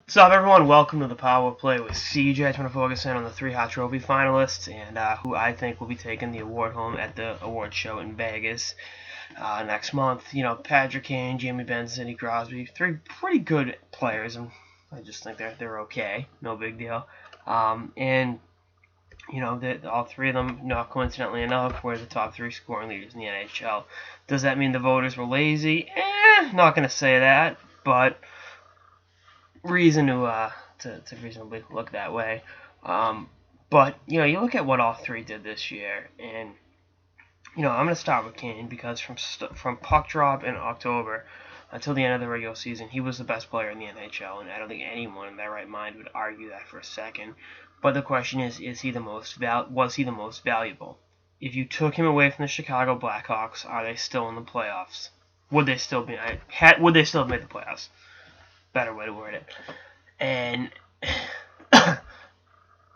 What's up, everyone? Welcome to the Power Play with CJ. I just want to focus in on the 3 Hart Trophy finalists and who I think will be taking the award home at the award show in Vegas next month. You know, Patrick Kane, Jamie Benn, Sidney Crosby, 3 pretty good players, and I just think they're okay, no big deal. And you know, all 3 of them, not coincidentally enough, were the top 3 scoring leaders in the NHL. Does that mean the voters were lazy? Not gonna say that, but reason to reasonably look that way. But you know, you look at what all 3 did this year, and you know, I'm gonna start with Kane because from puck drop in October until the end of the regular season, he was the best player in the NHL, and I don't think anyone in their right mind would argue that for a second. But the question is he the most was he the most valuable? If you took him away from the Chicago Blackhawks, are they still in the playoffs? Would they still be? Would they still have made the playoffs? Better way to word it. And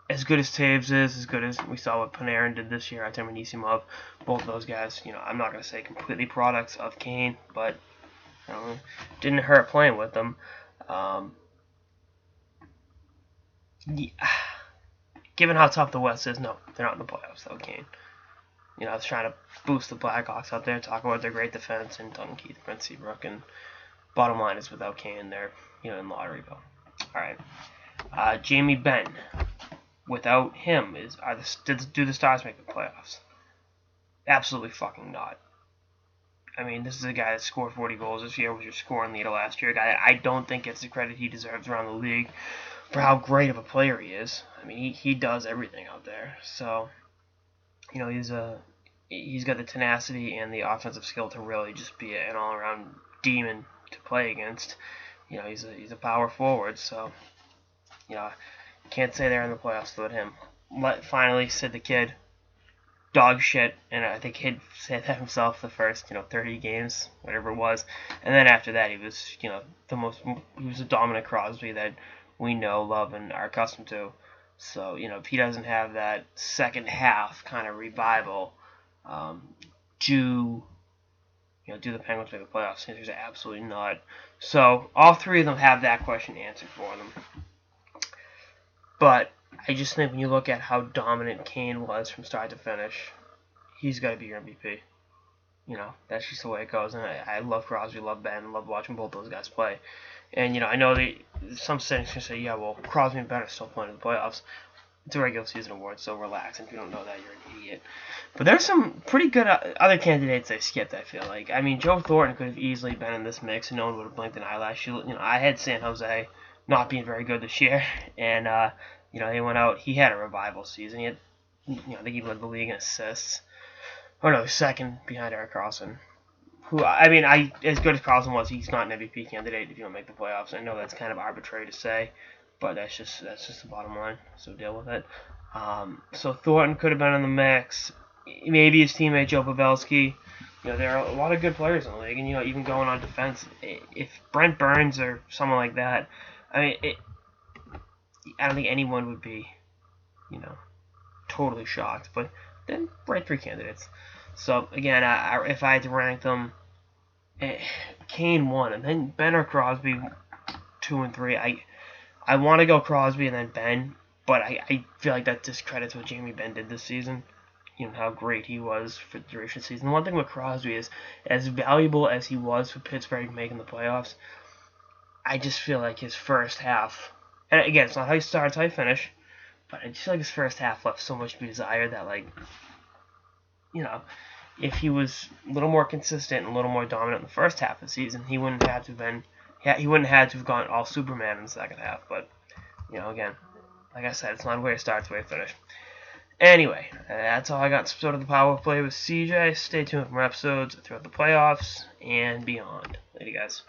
as good as Taves is, as good as we saw what Panarin did this year, Artem Anisimov, both of those guys, you know, I'm not going to say completely products of Kane, but you know, didn't hurt playing with them. Given how tough the West is, no, they're not in the playoffs, though, Kane. You know, I was trying to boost the Blackhawks out there, talk about their great defense, and Duncan Keith, Brent Seabrook, and bottom line is without Kane, they're, you know, in Lotteryville. All right. Jamie Benn. Without him, do the Stars make the playoffs? Absolutely fucking not. I mean, this is a guy that scored 40 goals this year, was your scoring leader last year. A guy that I don't think gets the credit he deserves around the league for how great of a player he is. I mean, he does everything out there. So, you know, he's got the tenacity and the offensive skill to really just be an all-around demon to play against. You know, he's a power forward, so you know, can't say they're in the playoffs without him. Finally, said the kid, dog shit, and I think he'd said that himself the first, you know, 30 games, whatever it was, and then after that he was, you know, he was a dominant Crosby that we know, love, and are accustomed to. So, you know, if he doesn't have that second half kind of revival, do the Penguins make the playoffs? The answer is absolutely not. So all 3 of them have that question answered for them. But I just think when you look at how dominant Kane was from start to finish, he's got to be your MVP. You know, that's just the way it goes. And I love Crosby, love Ben, love watching both those guys play. And, you know, I know some cynics can say, yeah, well, Crosby and Ben are still playing in the playoffs. It's a regular season award, so relax. And if you don't know that, you're an idiot. But there's some pretty good other candidates they skipped, I feel like. I mean, Joe Thornton could have easily been in this mix, and no one would have blinked an eyelash. You know, I had San Jose not being very good this year, and you know, they went out. He had a revival season. He had, you know, I think he led the league in assists. Oh no, second behind Erik Karlsson. Who, I mean, as good as Karlsson was, he's not an MVP candidate if you don't make the playoffs. I know that's kind of arbitrary to say, but that's just the bottom line. So deal with it. So Thornton could have been in the mix. Maybe his teammate Joe Pavelski. You know, there are a lot of good players in the league, and you know, even going on defense, if Brent Burns or someone like that, I mean, I don't think anyone would be, you know, totally shocked. But then right 3 candidates. So again, if I had to rank them, Kane 1, and then Ben or Crosby 2 and 3. I want to go Crosby and then Ben, but I feel like that discredits what Jamie Benn did this season. You know, how great he was for the duration of the season. The one thing with Crosby is, as valuable as he was for Pittsburgh making the playoffs, I just feel like his first half, and again, it's not how he starts, how he finish, but I just feel like his first half left so much to be desired that, like, you know, if he was a little more consistent and a little more dominant in the first half of the season, he wouldn't have to have gone all Superman in the second half. But, you know, again, like I said, it's not where it starts, where it finishes. Anyway, that's all I got. Sort of the Power Play with CJ. Stay tuned for more episodes throughout the playoffs and beyond. Later, guys.